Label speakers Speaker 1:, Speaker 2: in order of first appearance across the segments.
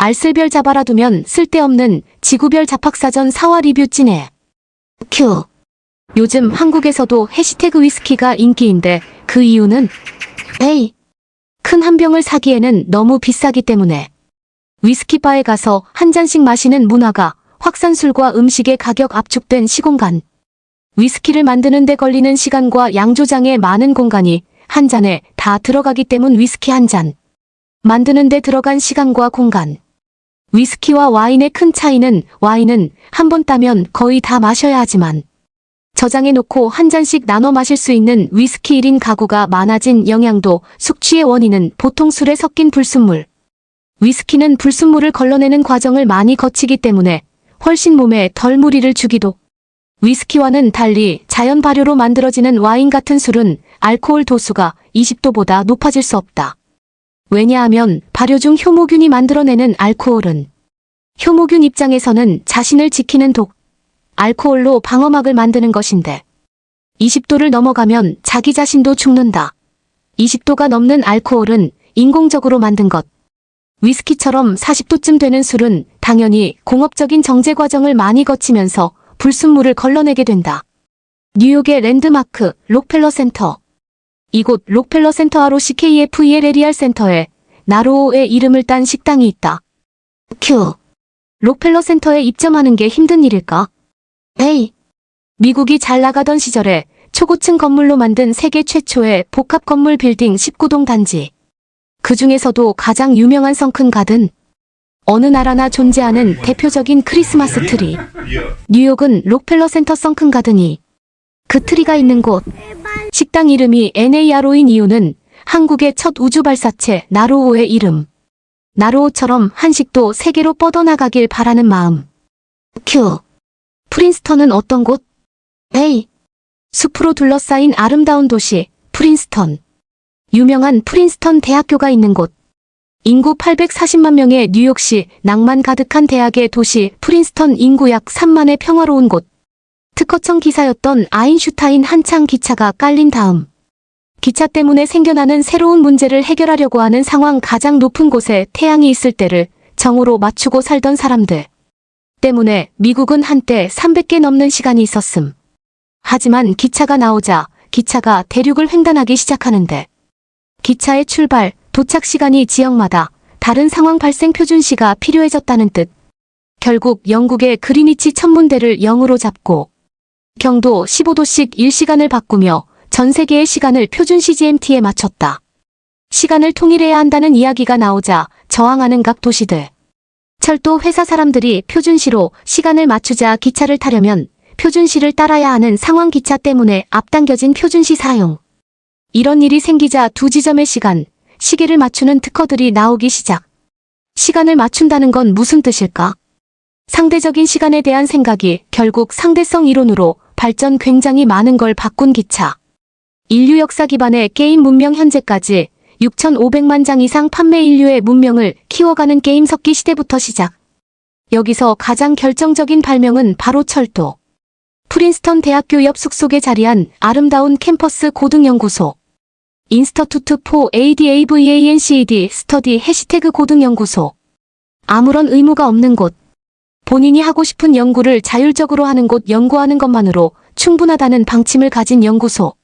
Speaker 1: 알쓸별 잡아라 두면 쓸데없는 지구별 잡학사전 4화 리뷰 찐해. 큐. 요즘 한국에서도 해시태그 위스키가 인기인데 그 이유는 에이. 큰 한 병을 사기에는 너무 비싸기 때문에. 위스키바에 가서 한 잔씩 마시는 문화가 확산술과 음식의 가격 압축된 시공간. 위스키를 만드는 데 걸리는 시간과 양조장의 많은 공간이 한 잔에 다 들어가기 때문 위스키 한 잔. 만드는 데 들어간 시간과 공간. 위스키와 와인의 큰 차이는 와인은 한 번 따면 거의 다 마셔야 하지만 저장해 놓고 한 잔씩 나눠 마실 수 있는 위스키 1인 가구가 많아진 영양도 숙취의 원인은 보통 술에 섞인 불순물. 위스키는 불순물을 걸러내는 과정을 많이 거치기 때문에 훨씬 몸에 덜 무리를 주기도. 위스키와는 달리 자연 발효로 만들어지는 와인 같은 술은 알코올 도수가 20도보다 높아질 수 없다. 왜냐하면 발효 중 효모균이 만들어내는 알코올은 효모균 입장에서는 자신을 지키는 독, 알코올로 방어막을 만드는 것인데 20도를 넘어가면 자기 자신도 죽는다. 20도가 넘는 알코올은 인공적으로 만든 것. 위스키처럼 40도쯤 되는 술은 당연히 공업적인 정제 과정을 많이 거치면서 불순물을 걸러내게 된다. 뉴욕의 랜드마크 록펠러 센터. 이곳 록펠러 센터 ROCKFELL 센터에 나로오의 이름을 딴 식당이 있다. 큐. 록펠러 센터에 입점하는 게 힘든 일일까? 에이. 미국이 잘 나가던 시절에 초고층 건물로 만든 세계 최초의 복합 건물 빌딩 19동 단지. 그 중에서도 가장 유명한 성큰 가든. 어느 나라나 존재하는 대표적인 크리스마스 트리. 뉴욕은 록펠러 센터 성큰 가든이 그 트리가 있는 곳. 식당 이름이 NARO인 이유는 한국의 첫 우주 발사체 나로호의 이름. 나로호처럼 한식도 세계로 뻗어나가길 바라는 마음. 큐. 프린스턴은 어떤 곳? 에이. 숲으로 둘러싸인 아름다운 도시 프린스턴. 유명한 프린스턴 대학교가 있는 곳. 인구 840만 명의 뉴욕시 낭만 가득한 대학의 도시 프린스턴 인구 약 3만의 평화로운 곳. 특허청 기사였던 아인슈타인 한창 기차가 깔린 다음 기차 때문에 생겨나는 새로운 문제를 해결하려고 하는 상황 가장 높은 곳에 태양이 있을 때를 정오로 맞추고 살던 사람들 때문에 미국은 한때 300개 넘는 시간이 있었음. 하지만 기차가 나오자 기차가 대륙을 횡단하기 시작하는데 기차의 출발, 도착 시간이 지역마다 다른 상황 발생 표준시가 필요해졌다는 뜻. 결국 영국의 그리니치 천문대를 0으로 잡고 경도 15도씩 1시간을 바꾸며 전 세계의 시간을 표준시 GMT에 맞췄다. 시간을 통일해야 한다는 이야기가 나오자 저항하는 각 도시들. 철도 회사 사람들이 표준시로 시간을 맞추자 기차를 타려면 표준시를 따라야 하는 상황 기차 때문에 앞당겨진 표준시 사용. 이런 일이 생기자 두 지점의 시간, 시계를 맞추는 특허들이 나오기 시작. 시간을 맞춘다는 건 무슨 뜻일까? 상대적인 시간에 대한 생각이 결국 상대성 이론으로 발전 굉장히 많은 걸 바꾼 기차. 인류 역사 기반의 게임 문명 현재까지 6,500만 장 이상 판매 인류의 문명을 키워가는 게임 석기 시대부터 시작. 여기서 가장 결정적인 발명은 바로 철도. 프린스턴 대학교 옆 숲속에 자리한 아름다운 캠퍼스 고등연구소. 인스터투트 포 ADAVANCED 스터디 해시태그 고등연구소. 아무런 의무가 없는 곳. 본인이 하고 싶은 연구를 자율적으로 하는 곳 연구하는 것만으로 충분하다는 방침을 가진 연구소.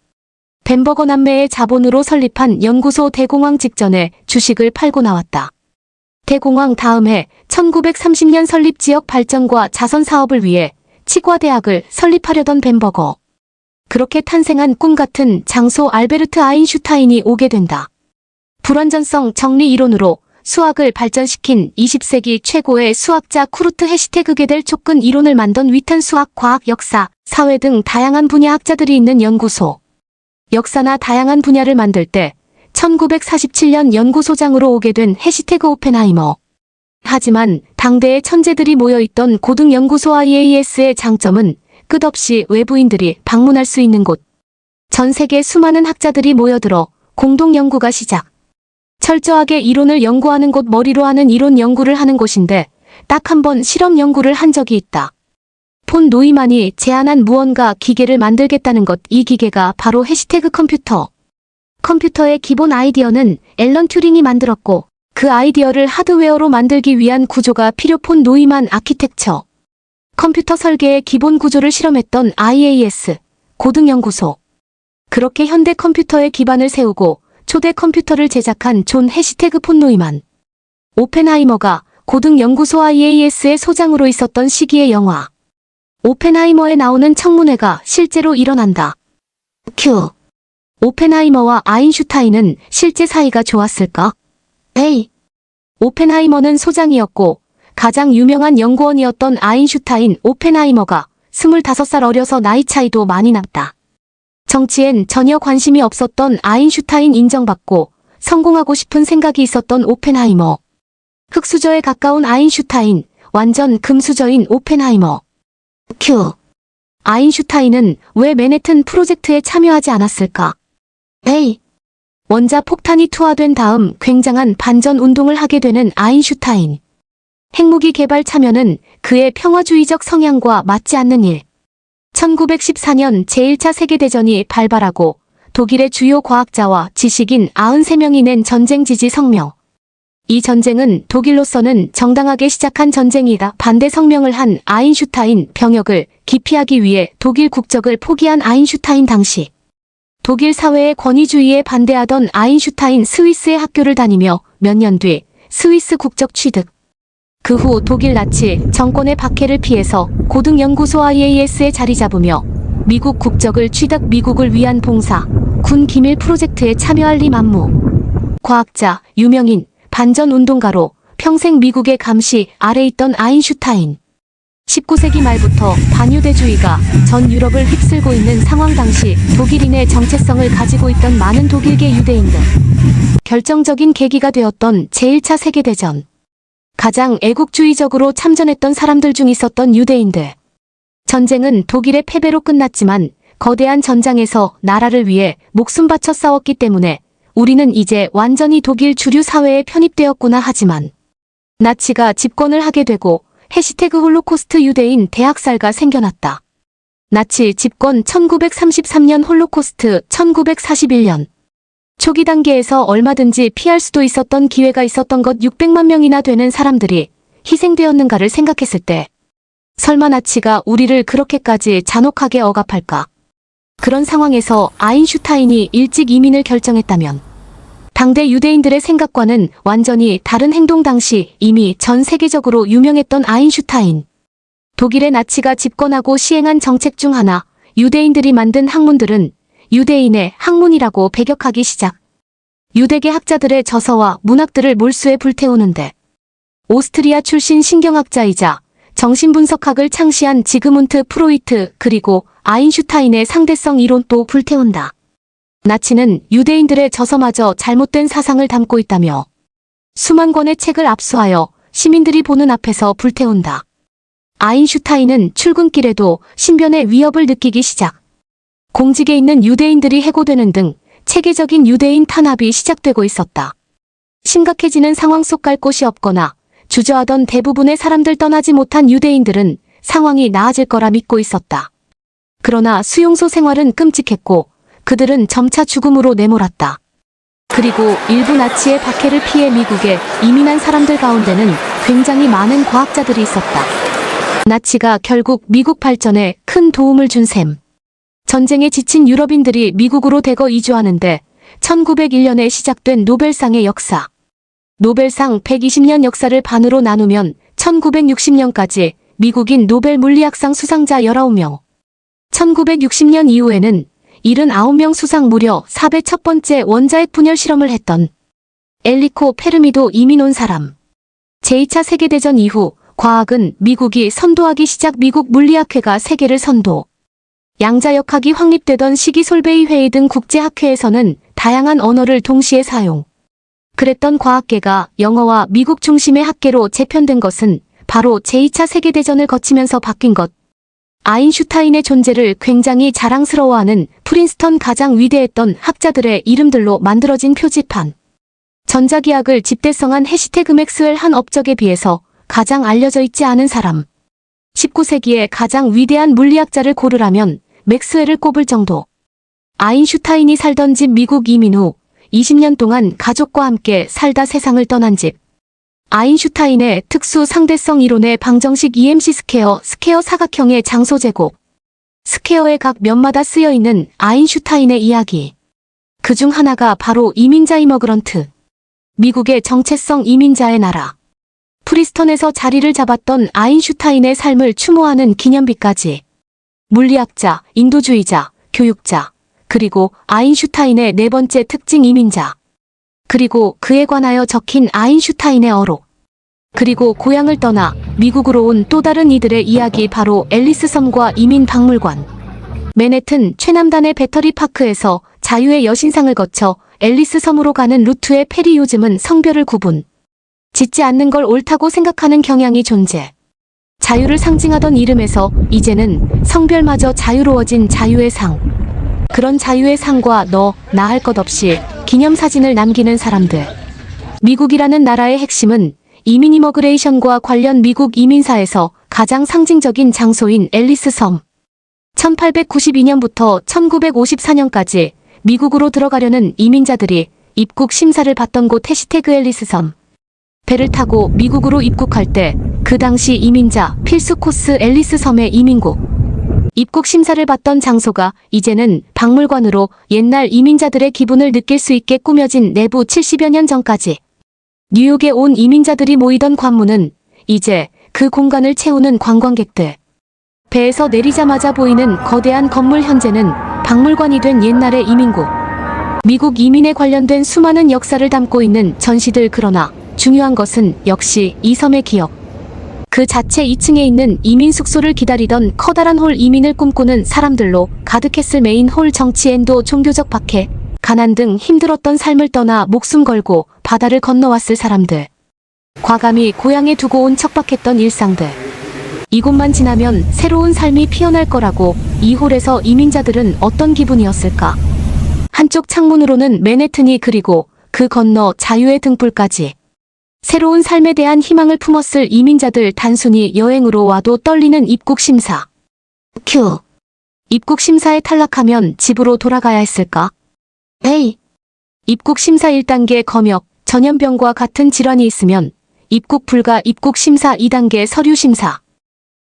Speaker 1: 벤버거 남매의 자본으로 설립한 연구소 대공황 직전에 주식을 팔고 나왔다. 대공황 다음 해 1930년 설립 지역 발전과 자선 사업을 위해 치과대학을 설립하려던 벤버거. 그렇게 탄생한 꿈같은 장소 알베르트 아인슈타인이 오게 된다. 불완전성 정리 이론으로 수학을 발전시킨 20세기 최고의 수학자 쿠르트 해시태그 게델 촉근 이론을 만든 위탄 수학, 과학, 역사, 사회 등 다양한 분야 학자들이 있는 연구소. 역사나 다양한 분야를 만들 때 1947년 연구소장으로 오게 된 해시태그 오펜하이머. 하지만 당대의 천재들이 모여있던 고등연구소 IAES의 장점은 끝없이 외부인들이 방문할 수 있는 곳. 전 세계 수많은 학자들이 모여들어 공동 연구가 시작. 철저하게 이론을 연구하는 곳 머리로 하는 이론 연구를 하는 곳인데 딱 한 번 실험 연구를 한 적이 있다. 폰 노이만이 제안한 무언가 기계를 만들겠다는 것. 이 기계가 바로 해시태그 컴퓨터. 컴퓨터의 기본 아이디어는 앨런 튜링이 만들었고 그 그 아이디어를 하드웨어로 만들기 위한 구조가 필요 폰 노이만 아키텍처. 컴퓨터 설계의 기본 구조를 실험했던 IAS, 고등연구소. 그렇게 현대 컴퓨터의 기반을 세우고 초대 컴퓨터를 제작한 존 해시태그 폰 노이만. 오펜하이머가 고등연구소 IAS의 소장으로 있었던 시기의 영화. 오펜하이머에 나오는 청문회가 실제로 일어난다. 큐. 오펜하이머와 아인슈타인은 실제 사이가 좋았을까? A. 오펜하이머는 소장이었고 가장 유명한 연구원이었던 아인슈타인 오펜하이머가 25살 어려서 나이 차이도 많이 났다. 정치엔 전혀 관심이 없었던 아인슈타인 인정받고 성공하고 싶은 생각이 있었던 오펜하이머. 흑수저에 가까운 아인슈타인, 완전 금수저인 오펜하이머. 큐. 아인슈타인은 왜 맨해튼 프로젝트에 참여하지 않았을까? A. 원자 폭탄이 투하된 다음 굉장한 반전 운동을 하게 되는 아인슈타인. 핵무기 개발 참여는 그의 평화주의적 성향과 맞지 않는 일. 1914년 제1차 세계대전이 발발하고 독일의 주요 과학자와 지식인 93명이 낸 전쟁 지지 성명. 이 전쟁은 독일로서는 정당하게 시작한 전쟁이다. 반대 성명을 한 아인슈타인 병역을 기피하기 위해 독일 국적을 포기한 아인슈타인 당시. 독일 사회의 권위주의에 반대하던 아인슈타인 스위스의 학교를 다니며 몇 년 뒤 스위스 국적 취득. 그 후 독일 나치 정권의 박해를 피해서 고등연구소 IAS에 자리 잡으며 미국 국적을 취득 미국을 위한 봉사, 군 기밀 프로젝트에 참여할 리 만무. 과학자, 유명인, 반전운동가로 평생 미국의 감시 아래 있던 아인슈타인. 19세기 말부터 반유대주의가 전 유럽을 휩쓸고 있는 상황 당시 독일인의 정체성을 가지고 있던 많은 독일계 유대인들. 결정적인 계기가 되었던 제1차 세계대전. 가장 애국주의적으로 참전했던 사람들 중 있었던 유대인들. 전쟁은 독일의 패배로 끝났지만 거대한 전장에서 나라를 위해 목숨 바쳐 싸웠기 때문에 우리는 이제 완전히 독일 주류 사회에 편입되었구나 하지만 나치가 집권을 하게 되고 해시태그 홀로코스트 유대인 대학살가 생겨났다. 나치 집권 1933년 홀로코스트 1941년. 초기 단계에서 얼마든지 피할 수도 있었던 기회가 있었던 것 600만 명이나 되는 사람들이 희생되었는가를 생각했을 때 설마 나치가 우리를 그렇게까지 잔혹하게 억압할까? 그런 상황에서 아인슈타인이 일찍 이민을 결정했다면 당대 유대인들의 생각과는 완전히 다른 행동. 당시 이미 전 세계적으로 유명했던 아인슈타인. 독일의 나치가 집권하고 시행한 정책 중 하나, 유대인들이 만든 학문들은 유대인의 학문이라고 배격하기 시작. 유대계 학자들의 저서와 문학들을 몰수해 불태우는데 오스트리아 출신 신경학자이자 정신분석학을 창시한 지그문트 프로이트 그리고 아인슈타인의 상대성 이론도 불태운다. 나치는 유대인들의 저서마저 잘못된 사상을 담고 있다며 수만 권의 책을 압수하여 시민들이 보는 앞에서 불태운다. 아인슈타인은 출근길에도 신변의 위협을 느끼기 시작. 공직에 있는 유대인들이 해고되는 등 체계적인 유대인 탄압이 시작되고 있었다. 심각해지는 상황 속 갈 곳이 없거나 주저하던 대부분의 사람들 떠나지 못한 유대인들은 상황이 나아질 거라 믿고 있었다. 그러나 수용소 생활은 끔찍했고 그들은 점차 죽음으로 내몰았다. 그리고 일부 나치의 박해를 피해 미국에 이민한 사람들 가운데는 굉장히 많은 과학자들이 있었다. 나치가 결국 미국 발전에 큰 도움을 준 셈. 전쟁에 지친 유럽인들이 미국으로 대거 이주하는데 1901년에 시작된 노벨상의 역사. 노벨상 120년 역사를 반으로 나누면 1960년까지 미국인 노벨 물리학상 수상자 19명. 1960년 이후에는 79명 수상 무려 4배 첫 번째 원자핵 분열 실험을 했던 엘리코 페르미도 이민 온 사람. 제2차 세계대전 이후 과학은 미국이 선도하기 시작. 미국 물리학회가 세계를 선도. 양자역학이 확립되던 시기 솔베이 회의 등 국제학회에서는 다양한 언어를 동시에 사용. 그랬던 과학계가 영어와 미국 중심의 학계로 재편된 것은 바로 제2차 세계대전을 거치면서 바뀐 것. 아인슈타인의 존재를 굉장히 자랑스러워하는 프린스턴 가장 위대했던 학자들의 이름들로 만들어진 표지판. 전자기학을 집대성한 해시태그 맥스웰 한 업적에 비해서 가장 알려져 있지 않은 사람. 19세기의 가장 위대한 물리학자를 고르라면 맥스웰을 꼽을 정도. 아인슈타인이 살던 집 미국 이민 후 20년 동안 가족과 함께 살다 세상을 떠난 집. 아인슈타인의 특수 상대성 이론의 방정식 EMC 스퀘어 사각형의 장소 제곱. 스퀘어의 각 면마다 쓰여있는 아인슈타인의 이야기. 그중 하나가 바로 이민자 이머그런트. 미국의 정체성 이민자의 나라. 프리스턴에서 자리를 잡았던 아인슈타인의 삶을 추모하는 기념비까지. 물리학자, 인도주의자, 교육자, 그리고 아인슈타인의 네 번째 특징 이민자. 그리고 그에 관하여 적힌 아인슈타인의 어록. 그리고 고향을 떠나 미국으로 온 또 다른 이들의 이야기 바로 앨리스 섬과 이민 박물관. 맨해튼 최남단의 배터리 파크에서 자유의 여신상을 거쳐 앨리스 섬으로 가는 루트의 페리. 요즘은 성별을 구분 짓지 않는 걸 옳다고 생각하는 경향이 존재. 자유를 상징하던 이름에서 이제는 성별마저 자유로워진 자유의 상. 그런 자유의 상과 나 할 것 없이 기념사진을 남기는 사람들. 미국이라는 나라의 핵심은 이민 이머그레이션과 관련 미국 이민사에서 가장 상징적인 장소인 앨리스 섬. 1892년부터 1954년까지 미국으로 들어가려는 이민자들이 입국 심사를 받던 곳 앨리스 섬. 배를 타고 미국으로 입국할 때 그 당시 이민자 필수 코스 앨리스 섬의 이민국. 입국 심사를 받던 장소가 이제는 박물관으로 옛날 이민자들의 기분을 느낄 수 있게 꾸며진 내부. 70여 년 전까지 뉴욕에 온 이민자들이 모이던 관문은 이제 그 공간을 채우는 관광객들. 배에서 내리자마자 보이는 거대한 건물, 현재는 박물관이 된 옛날의 이민국. 미국 이민에 관련된 수많은 역사를 담고 있는 전시들. 그러나 중요한 것은 역시 이 섬의 기억. 그 자체 2층에 있는 이민 숙소를 기다리던 커다란 홀. 이민을 꿈꾸는 사람들로 가득했을 메인 홀. 정치, 엔도, 종교적 박해, 가난 등 힘들었던 삶을 떠나 목숨 걸고 바다를 건너왔을 사람들. 과감히 고향에 두고 온 척박했던 일상들. 이곳만 지나면 새로운 삶이 피어날 거라고. 이 홀에서 이민자들은 어떤 기분이었을까? 한쪽 창문으로는 맨해튼이, 그리고 그 건너 자유의 등불까지. 새로운 삶에 대한 희망을 품었을 이민자들. 단순히 여행으로 와도 떨리는 입국 심사. 입국 심사에 탈락하면 집으로 돌아가야 했을까? A. 입국 심사 1단계 검역, 전염병과 같은 질환이 있으면 입국 불가. 입국 심사 2단계 서류 심사.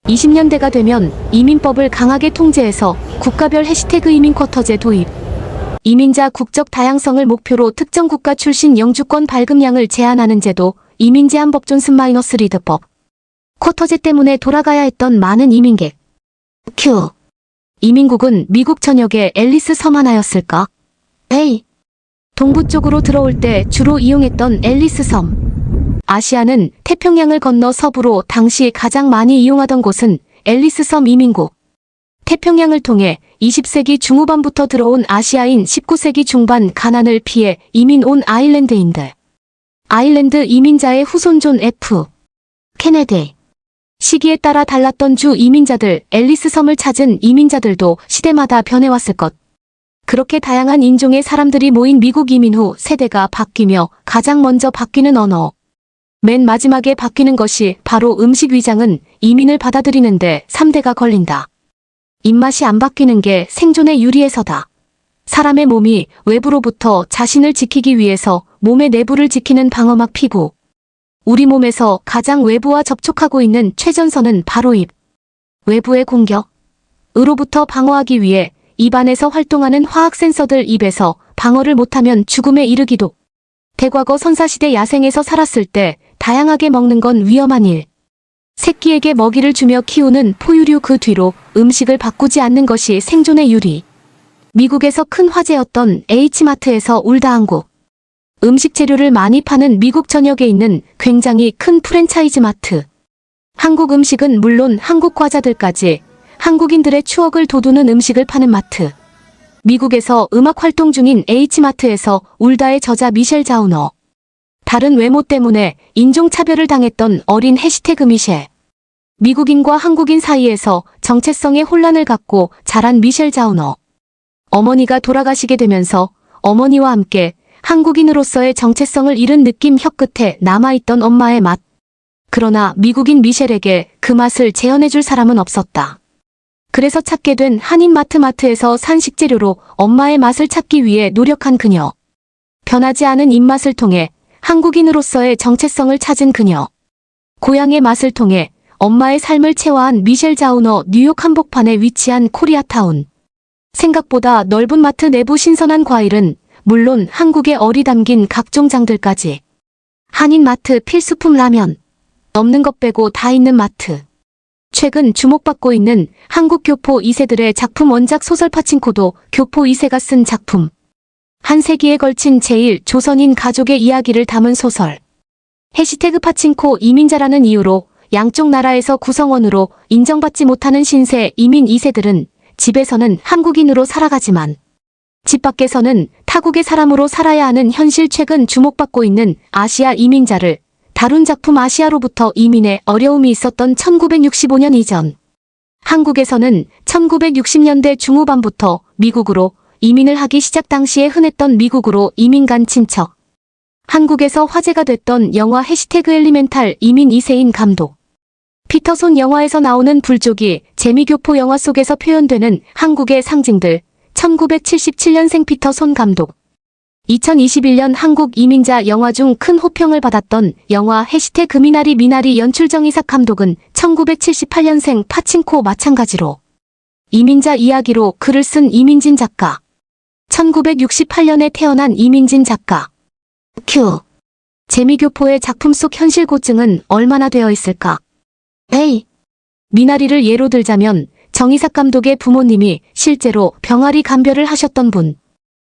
Speaker 1: 20년대가 되면 이민법을 강하게 통제해서 국가별 이민 쿼터제 도입. 이민자 국적 다양성을 목표로 특정 국가 출신 영주권 발급량을 제한하는 제도. 이민 제한 법 존슨 리드법. 쿼터제 때문에 돌아가야 했던 많은 이민객. 이민국은 미국 전역의 앨리스 섬 하나였을까? A. 동부 쪽으로 들어올 때 주로 이용했던 앨리스 섬. 아시아는 태평양을 건너 서부로 당시 가장 많이 이용하던 곳은 앨리스 섬 이민국. 태평양을 통해 20세기 중후반부터 들어온 아시아인 19세기 중반 가난을 피해 이민 온 아일랜드인들. 아일랜드 이민자의 후손 존 F. 케네디. 시기에 따라 달랐던 주 이민자들. 앨리스 섬을 찾은 이민자들도 시대마다 변해왔을 것. 그렇게 다양한 인종의 사람들이 모인 미국 이민 후 세대가 바뀌며 가장 먼저 바뀌는 언어. 맨 마지막에 바뀌는 것이 바로 음식. 위장은 이민을 받아들이는데 3대가 걸린다. 입맛이 안 바뀌는 게 생존에 유리해서다. 사람의 몸이 외부로부터 자신을 지키기 위해서 몸의 내부를 지키는 방어막 피부. 우리 몸에서 가장 외부와 접촉하고 있는 최전선은 바로 입. 외부의 공격으로부터 방어하기 위해 입안에서 활동하는 화학 센서들. 입에서 방어를 못하면 죽음에 이르기도. 대과거 선사시대 야생에서 살았을 때 다양하게 먹는 건 위험한 일. 새끼에게 먹이를 주며 키우는 포유류. 그 뒤로 음식을 바꾸지 않는 것이 생존의 유리. 미국에서 큰 화제였던 H마트에서 울다한국. 음식 재료를 많이 파는 미국 전역에 있는 굉장히 큰 프랜차이즈 마트. 한국 음식은 물론 한국 과자들까지 한국인들의 추억을 돋우는 음식을 파는 마트. 미국에서 음악 활동 중인 H마트에서 울다의 저자 미셸 자우너. 다른 외모 때문에 인종차별을 당했던 어린 미셸. 미국인과 한국인 사이에서 정체성의 혼란을 갖고 자란 미셸 자우너. 어머니가 돌아가시게 되면서 어머니와 함께 한국인으로서의 정체성을 잃은 느낌. 혀끝에 남아있던 엄마의 맛. 그러나 미국인 미셸에게 그 맛을 재현해줄 사람은 없었다. 그래서 찾게 된 한인마트에서 산 식재료로 엄마의 맛을 찾기 위해 노력한 그녀. 변하지 않은 입맛을 통해 한국인으로서의 정체성을 찾은 그녀. 고향의 맛을 통해 엄마의 삶을 체화한 미셸 자우너. 뉴욕 한복판에 위치한 코리아타운. 생각보다 넓은 마트 내부 신선한 과일은 물론 한국의 얼이 담긴 각종 장들까지. 한인 마트 필수품 라면. 없는 것 빼고 다 있는 마트. 최근 주목받고 있는 한국 교포 2세들의 작품. 원작 소설 파친코도 교포 2세가 쓴 작품. 한 세기에 걸친 제1조선인 가족의 이야기를 담은 소설. 해시태그 파친코. 이민자라는 이유로 양쪽 나라에서 구성원으로 인정받지 못하는 신세 이민 2세들은 집에서는 한국인으로 살아가지만 집 밖에서는 타국의 사람으로 살아야 하는 현실. 최근 주목받고 있는 아시아 이민자를 다룬 작품. 아시아로부터 이민에 어려움이 있었던 1965년 이전. 한국에서는 1960년대 중후반부터 미국으로 이민을 하기 시작. 당시에 흔했던 미국으로 이민 간 친척. 한국에서 화제가 됐던 영화 해시태그 엘리멘탈. 이민 2세인 감독 피터손. 영화에서 나오는 불조기 재미교포. 영화 속에서 표현되는 한국의 상징들. 1977년생 피터손 감독. 2021년 한국 이민자 영화 중 큰 호평을 받았던 영화 해시태그 미나리. 연출 정이삭 감독은 1978년생 파친코. 마찬가지로 이민자 이야기로 글을 쓴 이민진 작가. 1968년에 태어난 이민진 작가. 큐. 재미교포의 작품 속 현실 고증은 얼마나 되어 있을까? A. 미나리를 예로 들자면 정이삭 감독의 부모님이 실제로 병아리 감별을 하셨던 분.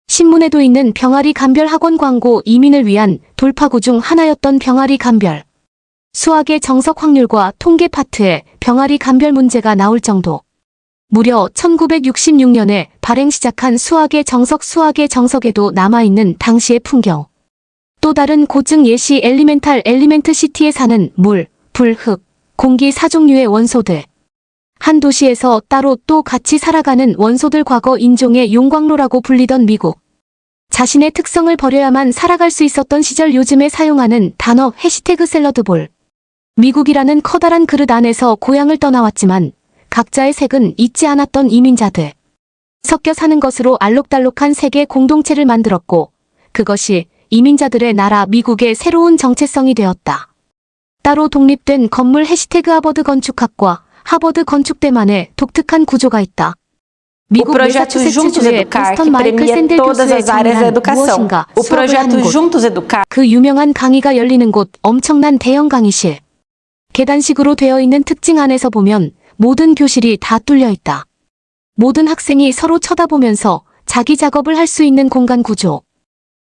Speaker 1: 신문에도 있는 병아리 감별 학원 광고. 이민을 위한 돌파구 중 하나였던 병아리 감별. 수학의 정석 확률과 통계 파트에 병아리 감별 문제가 나올 정도. 무려 1966년에 발행 시작한 수학의 정석에도 남아있는 당시의 풍경. 또 다른 고증 예시 엘리멘트 시티에 사는 물, 불, 흙, 공기 4종류의 원소들. 한 도시에서 따로 또 같이 살아가는 원소들. 과거 인종의 용광로라고 불리던 미국. 자신의 특성을 버려야만 살아갈 수 있었던 시절. 요즘에 사용하는 단어 해시태그 샐러드볼. 미국이라는 커다란 그릇 안에서 고향을 떠나왔지만 각자의 색은 잊지 않았던 이민자들. 섞여 사는 것으로 알록달록한 세계 공동체를 만들었고 그것이 이민자들의 나라 미국의 새로운 정체성이 되었다. 따로 독립된 건물 해시태그 하버드 건축학과 하버드 건축대만의 독특한 구조가 있다.
Speaker 2: O projeto Juntos Educar, que premia todas as áreas da educação. O projeto Juntos Educar.
Speaker 1: 그 유명한 강의가 열리는 곳. 엄청난 대형 강의실. 계단식으로 되어 있는 특징. 안에서 보면 모든 교실이 다 뚫려 있다. 모든 학생이 서로 쳐다보면서 자기 작업을 할 수 있는 공간 구조.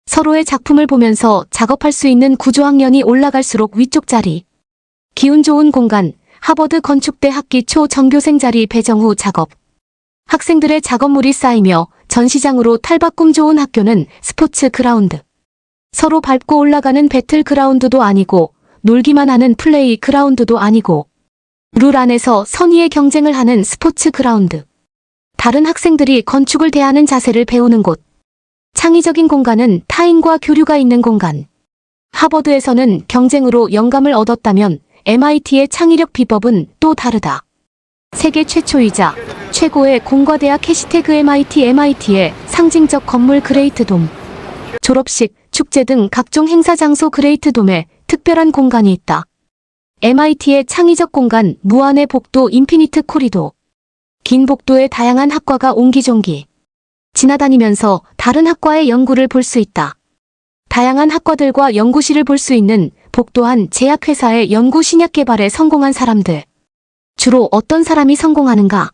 Speaker 1: 서로의 작품을 보면서 작업할 수 있는 구조. 학년이 올라갈수록 위쪽 자리. 기운 좋은 공간. 하버드 건축대 학기 초 전교생 자리 배정 후 작업. 학생들의 작업물이 쌓이며 전시장으로 탈바. 꿈 좋은 학교는 스포츠 그라운드. 서로 밟고 올라가는 배틀 그라운드도 아니고 놀기만 하는 플레이 그라운드도 아니고 룰 안에서 선의의 경쟁을 하는 스포츠 그라운드. 다른 학생들이 건축을 대하는 자세를 배우는 곳. 창의적인 공간은 타인과 교류가 있는 공간. 하버드에서는 경쟁으로 영감을 얻었다면 MIT의 창의력 비법은 또 다르다. 세계 최초이자 최고의 공과대학 해시태그 MIT의 상징적 건물 그레이트 돔. 졸업식, 축제 등 각종 행사 장소 그레이트 돔에 특별한 공간이 있다. MIT의 창의적 공간 무한의 복도 인피니트 코리도. 긴 복도에 다양한 학과가 옹기종기 지나다니면서 다른 학과의 연구를 볼 수 있다. 다양한 학과들과 연구실을 볼 수 있는 복도한 제약회사의 연구 신약 개발에 성공한 사람들. 주로 어떤 사람이 성공하는가?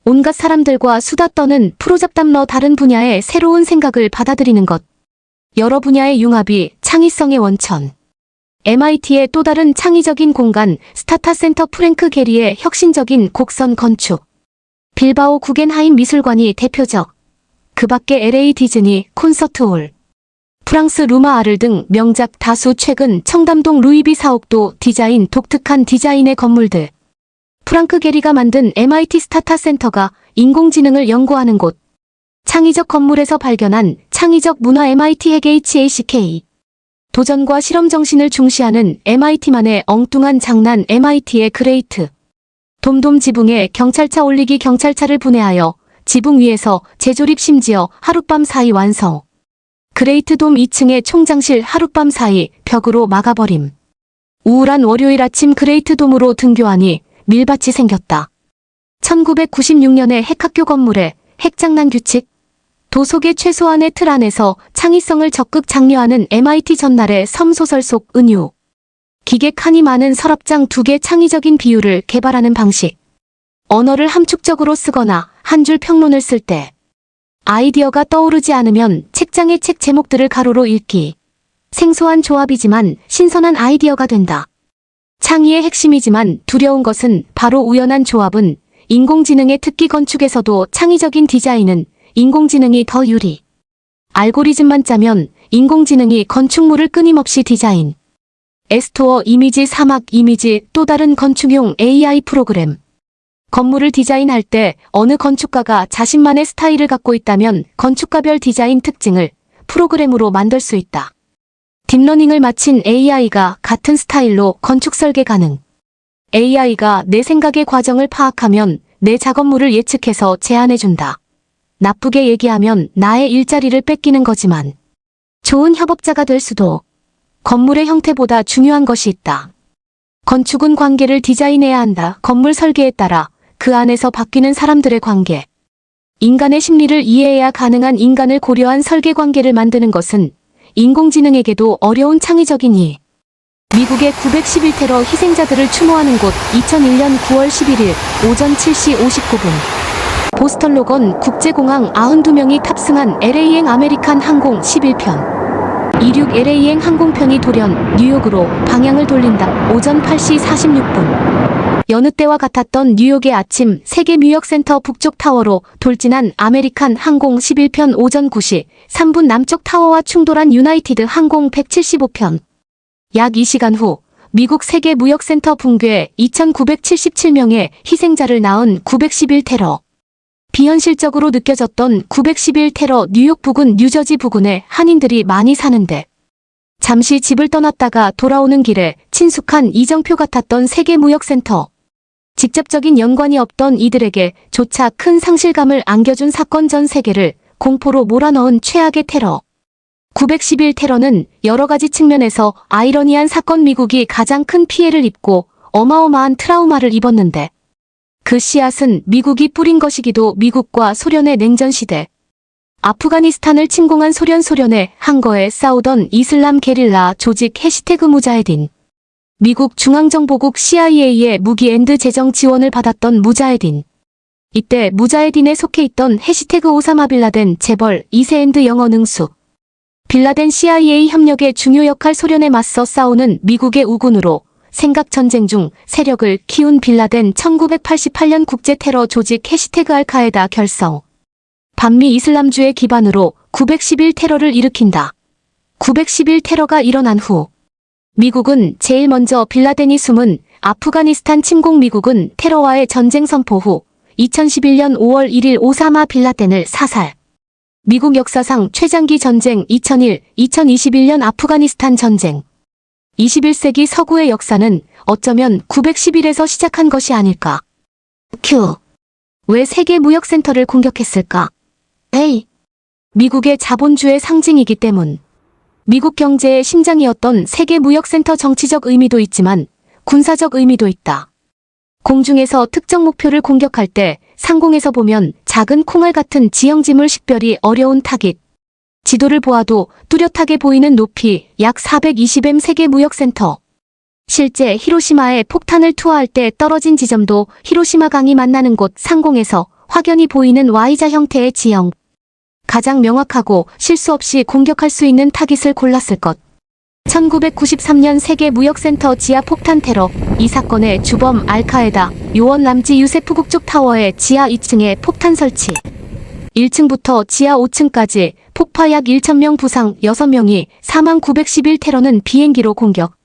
Speaker 1: 온갖 사람들과 수다 떠는 프로잡담러. 다른 분야의 새로운 생각을 받아들이는 것. 여러 분야의 융합이 창의성의 원천. MIT의 또 다른 창의적인 공간 스타타 센터. 프랭크 게리의 혁신적인 곡선 건축. 빌바오 구겐하임 미술관이 대표적. 그 밖에 LA 디즈니 콘서트홀. 프랑스 루마아를 등 명작 다수. 최근 청담동 루이비 사옥도 디자인. 독특한 디자인의 건물들. 프랑크 게리가 만든 MIT 스타타 센터가 인공지능을 연구하는 곳. 창의적 건물에서 발견한 창의적 문화. MIT 핵 HACK. 도전과 실험 정신을 중시하는 MIT만의 엉뚱한 장난. MIT의 그레이트 돔돔 지붕에 경찰차 올리기. 경찰차를 분해하여 지붕 위에서 재조립. 심지어 하룻밤 사이 완성. 그레이트 돔 2층의 총장실 하룻밤 사이 벽으로 막아버림. 우울한 월요일 아침 그레이트 돔으로 등교하니 밀밭이 생겼다. 1996년에 핵학교 건물에 핵장난 규칙, 도속의 최소한의 틀 안에서 창의성을 적극 장려하는 MIT 전날의 섬소설 속 은유. 기계 칸이 많은 서랍장 2개 창의적인 비유를 개발하는 방식. 언어를 함축적으로 쓰거나 한 줄 평론을 쓸 때 아이디어가 떠오르지 않으면 책장의 책 제목들을 가로로 읽기. 생소한 조합이지만 신선한 아이디어가 된다. 창의의 핵심이지만 두려운 것은 바로 우연한 조합은 인공지능의 특기 건축에서도 창의적인 디자인은 인공지능이 더 유리. 알고리즘만 짜면 인공지능이 건축물을 끊임없이 디자인. 에스토어 이미지 사막 이미지 또 다른 건축용 AI 프로그램. 건물을 디자인할 때 어느 건축가가 자신만의 스타일을 갖고 있다면 건축가별 디자인 특징을 프로그램으로 만들 수 있다. 딥러닝을 마친 AI가 같은 스타일로 건축 설계 가능. AI가 내 생각의 과정을 파악하면 내 작업물을 예측해서 제안해준다. 나쁘게 얘기하면 나의 일자리를 뺏기는 거지만 좋은 협업자가 될 수도. 건물의 형태보다 중요한 것이 있다. 건축은 관계를 디자인해야 한다. 건물 설계에 따라 그 안에서 바뀌는 사람들의 관계. 인간의 심리를 이해해야 가능한 인간을 고려한 설계 관계를 만드는 것은 인공지능에게도 어려운 창의적인 일. 미국의 911테러 희생자들을 추모하는 곳 2001년 9월 11일 오전 7시 59분. 보스턴 로건 국제공항 92명이 탑승한 LA행 아메리칸 항공 11편. 26 LA행 항공편이 돌연 뉴욕으로 방향을 돌린다. 오전 8시 46분. 여느 때와 같았던 뉴욕의 아침 세계 무역센터 북쪽 타워로 돌진한 아메리칸 항공 11편 오전 9시 3분 남쪽 타워와 충돌한 유나이티드 항공 175편. 약 2시간 후 미국 세계 무역센터 붕괴 2,977명의 희생자를 낳은 911 테러. 비현실적으로 느껴졌던 911 테러 뉴욕 부근 뉴저지 부근에 한인들이 많이 사는데 잠시 집을 떠났다가 돌아오는 길에 친숙한 이정표 같았던 세계 무역센터. 직접적인 연관이 없던 이들에게 조차 큰 상실감을 안겨준 사건 전 세계를 공포로 몰아넣은 최악의 테러. 911 테러는 여러 가지 측면에서 아이러니한 사건. 미국이 가장 큰 피해를 입고 어마어마한 트라우마를 입었는데 그 씨앗은 미국이 뿌린 것이기도. 미국과 소련의 냉전시대. 아프가니스탄을 침공한 소련의 항거에 싸우던 이슬람 게릴라 조직 해시태그 무자헤딘. 미국 중앙정보국 CIA의 무기 앤드 재정 지원을 받았던 무자헤딘. 이때 무자헤딘에 속해 있던 해시태그 오사마 빌라덴 재벌 2세 앤드 영어 능수. 빌라덴 CIA 협력의 중요 역할. 소련에 맞서 싸우는 미국의 우군으로 생각 전쟁 중 세력을 키운 빌라덴. 1988년 국제 테러 조직 해시태그 알카에다 결성. 반미 이슬람주의 기반으로 911 테러를 일으킨다. 911 테러가 일어난 후 미국은 제일 먼저 빌라덴이 숨은 아프가니스탄 침공. 미국은 테러와의 전쟁 선포 후 2011년 5월 1일 오사마 빌라덴을 사살. 미국 역사상 최장기 전쟁 2001, 2021년 아프가니스탄 전쟁. 21세기 서구의 역사는 어쩌면 911에서 시작한 것이 아닐까. q. 왜 세계 무역센터를 공격했을까? A. 미국의 자본주의 상징이기 때문. 미국 경제의 심장이었던 세계 무역센터. 정치적 의미도 있지만 군사적 의미도 있다. 공중에서 특정 목표를 공격할 때 상공에서 보면 작은 콩알 같은 지형지물 식별이 어려운 타깃. 지도를 보아도 뚜렷하게 보이는 높이 약 420m 세계 무역센터. 실제 히로시마에 폭탄을 투하할 때 떨어진 지점도 히로시마 강이 만나는 곳 상공에서 확연히 보이는 Y자 형태의 지형. 가장 명확하고 실수 없이 공격할 수 있는 타깃을 골랐을 것. 1993년 세계 무역센터 지하 폭탄 테러. 이 사건의 주범 알카에다 요원 남지 유세프 국쪽 타워의 지하 2층에 폭탄 설치. 1층부터 지하 5층까지 폭파 약 1,000명 부상 6명이 사망. 911 테러는 비행기로 공격.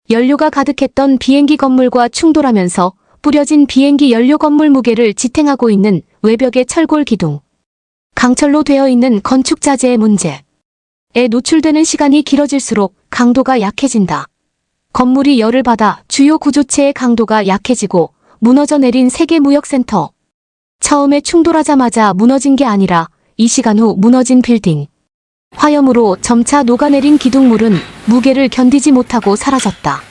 Speaker 1: 연료가 가득했던 비행기 건물과 충돌하면서 뿌려진 비행기 연료 건물 무게를 지탱하고 있는 외벽의 철골 기둥. 강철로 되어 있는 건축 자재의 문제에 노출되는 시간이 길어질수록 강도가 약해진다. 건물이 열을 받아 주요 구조체의 강도가 약해지고 무너져 내린 세계 무역센터. 처음에 충돌하자마자 무너진 게 아니라 이 시간 후 무너진 빌딩. 화염으로 점차 녹아내린 기둥물은 무게를 견디지 못하고 사라졌다.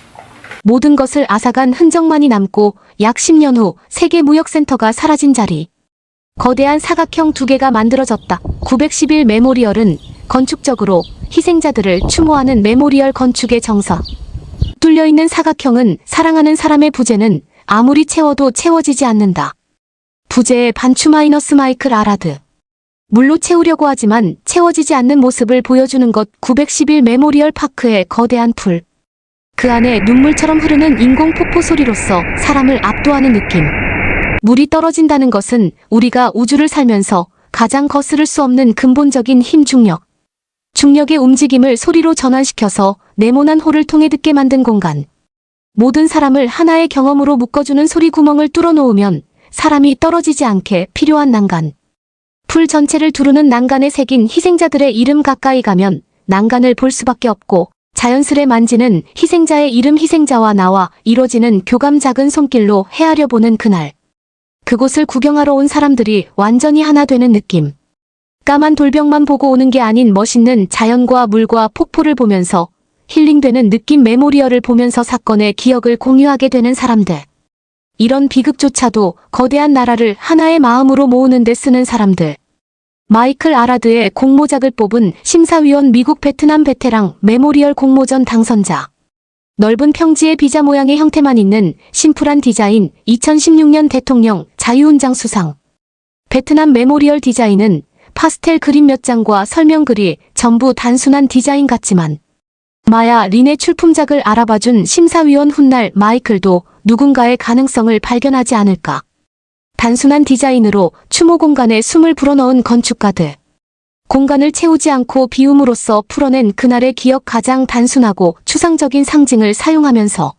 Speaker 1: 모든 것을 앗아간 흔적만이 남고 약 10년 후 세계무역센터가 사라진 자리. 거대한 사각형 2개가 만들어졌다. 911 메모리얼은 건축적으로 희생자들을 추모하는 메모리얼 건축의 정석. 뚫려있는 사각형은 사랑하는 사람의 부재는 아무리 채워도 채워지지 않는다. 부재의 반추 마이너스 마이클 아라드. 물로 채우려고 하지만 채워지지 않는 모습을 보여주는 것. 911 메모리얼 파크의 거대한 풀. 그 안에 눈물처럼 흐르는 인공 폭포 소리로서 사람을 압도하는 느낌. 물이 떨어진다는 것은 우리가 우주를 살면서 가장 거스를 수 없는 근본적인 힘, 중력. 중력의 움직임을 소리로 전환시켜서 네모난 홀을 통해 듣게 만든 공간. 모든 사람을 하나의 경험으로 묶어주는 소리 구멍을 뚫어 놓으면 사람이 떨어지지 않게 필요한 난간. 풀 전체를 두르는 난간에 새긴 희생자들의 이름. 가까이 가면 난간을 볼 수밖에 없고 자연스레 만지는 희생자의 이름. 희생자와 나와 이뤄지는 교감. 작은 손길로 헤아려 보는 그날. 그곳을 구경하러 온 사람들이 완전히 하나 되는 느낌. 까만 돌벽만 보고 오는 게 아닌 멋있는 자연과 물과 폭포를 보면서 힐링되는 느낌. 메모리얼을 보면서 사건의 기억을 공유하게 되는 사람들. 이런 비극조차도 거대한 나라를 하나의 마음으로 모으는 데 쓰는 사람들. 마이클 아라드의 공모작을 뽑은 심사위원. 미국 베트남 베테랑 메모리얼 공모전 당선자. 넓은 평지의 비자 모양의 형태만 있는 심플한 디자인. 2016년 대통령 자유훈장 수상. 베트남 메모리얼 디자인은 파스텔 그림 몇 장과 설명글이 전부 단순한 디자인 같지만 마야 린의 출품작을 알아봐준 심사위원. 훗날 마이클도 누군가의 가능성을 발견하지 않을까. 단순한 디자인으로 추모 공간에 숨을 불어넣은 건축가들. 공간을 채우지 않고 비움으로써 풀어낸 그날의 기억. 가장 단순하고 추상적인 상징을 사용하면서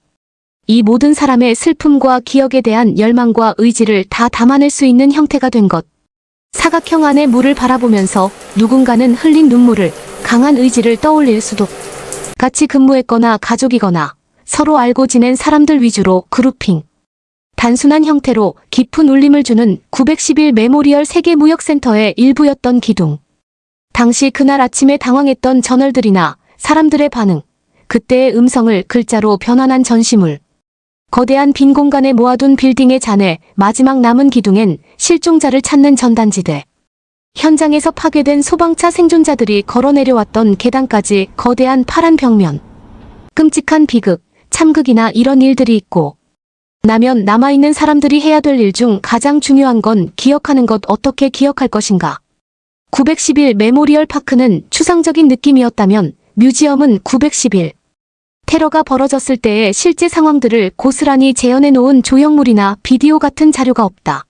Speaker 1: 이 모든 사람의 슬픔과 기억에 대한 열망과 의지를 다 담아낼 수 있는 형태가 된 것. 사각형 안의 물을 바라보면서 누군가는 흘린 눈물을, 강한 의지를 떠올릴 수도. 같이 근무했거나 가족이거나 서로 알고 지낸 사람들 위주로 그룹핑. 단순한 형태로 깊은 울림을 주는 911 메모리얼 세계무역센터의 일부였던 기둥. 당시 그날 아침에 당황했던 저널들이나 사람들의 반응, 그때의 음성을 글자로 변환한 전시물. 거대한 빈 공간에 모아둔 빌딩의 잔해, 마지막 남은 기둥엔 실종자를 찾는 전단지대. 현장에서 파괴된 소방차 생존자들이 걸어 내려왔던 계단까지 거대한 파란 벽면. 끔찍한 비극, 참극이나 이런 일들이 있고 나면 남아있는 사람들이 해야 될 일 중 가장 중요한 건 기억하는 것. 어떻게 기억할 것인가. 911 메모리얼 파크는 추상적인 느낌이었다면 뮤지엄은 911. 테러가 벌어졌을 때의 실제 상황들을 고스란히 재현해 놓은 조형물이나 비디오 같은 자료가 없다.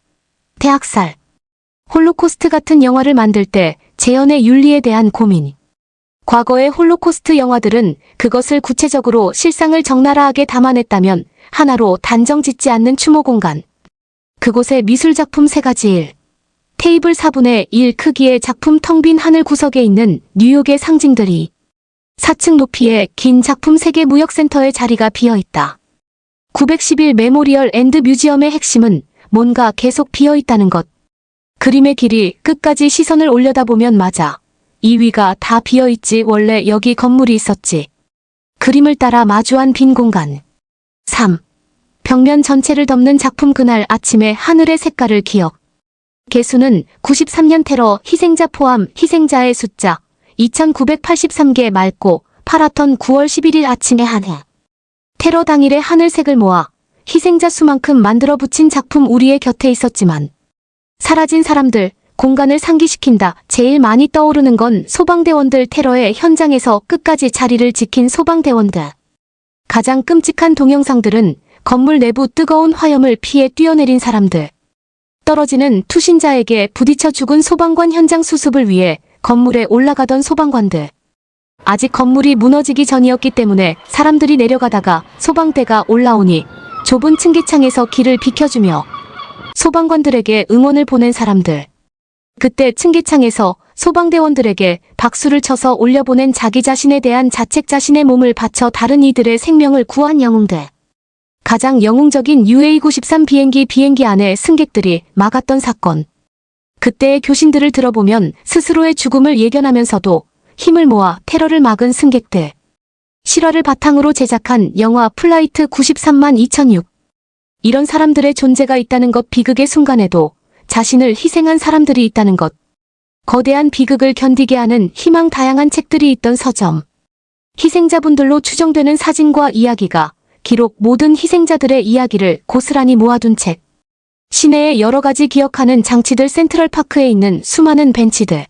Speaker 1: 대학살, 홀로코스트 같은 영화를 만들 때 재현의 윤리에 대한 고민. 과거의 홀로코스트 영화들은 그것을 구체적으로 실상을 적나라하게 담아냈다면 하나로 단정 짓지 않는 추모 공간. 그곳의 미술작품 3가지. 1. 테이블 4분의 1 크기의 작품. 텅 빈 하늘 구석에 있는 뉴욕의 상징들이 4층 높이의 긴 작품. 세계 무역센터의 자리가 비어있다. 911 메모리얼 앤드 뮤지엄의 핵심은 뭔가 계속 비어있다는 것. 그림의 길이 끝까지 시선을 올려다보면 맞아. 이 위가 다 비어있지. 원래 여기 건물이 있었지. 그림을 따라 마주한 빈 공간. 3. 벽면 전체를 덮는 작품. 그날 아침의 하늘의 색깔을 기억. 개수는 93년 테러 희생자 포함. 희생자의 숫자 2983개. 맑고 파랗던 9월 11일 아침의 한해. 테러 당일의 하늘색을 모아 희생자 수만큼 만들어 붙인 작품. 우리의 곁에 있었지만 사라진 사람들, 공간을 상기시킨다. 제일 많이 떠오르는 건 소방대원들. 테러의 현장에서 끝까지 자리를 지킨 소방대원들. 가장 끔찍한 동영상들은 건물 내부 뜨거운 화염을 피해 뛰어내린 사람들. 떨어지는 투신자에게 부딪혀 죽은 소방관. 현장 수습을 위해 건물에 올라가던 소방관들. 아직 건물이 무너지기 전이었기 때문에 사람들이 내려가다가 소방대가 올라오니 좁은 층계창에서 길을 비켜주며 소방관들에게 응원을 보낸 사람들. 그때 층계창에서 소방대원들에게 박수를 쳐서 올려보낸 자기 자신에 대한 자책. 자신의 몸을 바쳐 다른 이들의 생명을 구한 영웅들. 가장 영웅적인 UA-93 비행기 안에 승객들이 막았던 사건. 그때의 교신들을 들어보면 스스로의 죽음을 예견하면서도 힘을 모아 테러를 막은 승객들. 실화를 바탕으로 제작한 영화 플라이트 93만 2006. 이런 사람들의 존재가 있다는 것, 비극의 순간에도 자신을 희생한 사람들이 있다는 것. 거대한 비극을 견디게 하는 희망, 다양한 책들이 있던 서점. 희생자분들로 추정되는 사진과 이야기가 기록, 모든 희생자들의 이야기를 고스란히 모아둔 책. 시내의 여러 가지 기억하는 장치들, 센트럴파크에 있는 수많은 벤치들.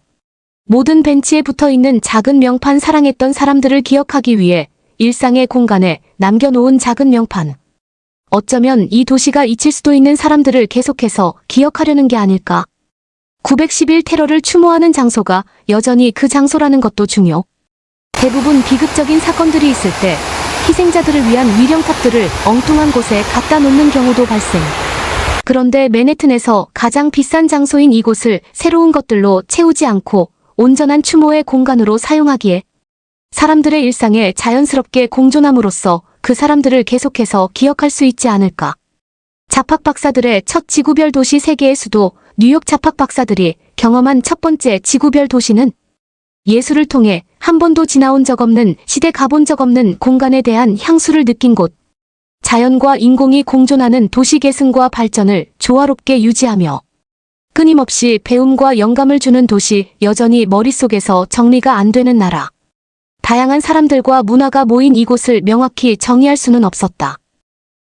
Speaker 1: 모든 벤치에 붙어있는 작은 명판, 사랑했던 사람들을 기억하기 위해 일상의 공간에 남겨놓은 작은 명판. 어쩌면 이 도시가 잊힐 수도 있는 사람들을 계속해서 기억하려는 게 아닐까. 911 테러를 추모하는 장소가 여전히 그 장소라는 것도 중요. 대부분 비극적인 사건들이 있을 때 희생자들을 위한 위령탑들을 엉뚱한 곳에 갖다 놓는 경우도 발생. 그런데 맨해튼에서 가장 비싼 장소인 이곳을 새로운 것들로 채우지 않고 온전한 추모의 공간으로 사용하기에 사람들의 일상에 자연스럽게 공존함으로써 그 사람들을 계속해서 기억할 수 있지 않을까. 자팍 박사들의 첫 지구별 도시, 세계의 수도 뉴욕. 자팍 박사들이 경험한 첫 번째 지구별 도시는 예술을 통해 한 번도 지나온 적 없는, 시대 가본 적 없는 공간에 대한 향수를 느낀 곳. 자연과 인공이 공존하는 도시, 계승과 발전을 조화롭게 유지하며 끊임없이 배움과 영감을 주는 도시, 여전히 머릿속에서 정리가 안 되는 나라. 다양한 사람들과 문화가 모인 이곳을 명확히 정의할 수는 없었다.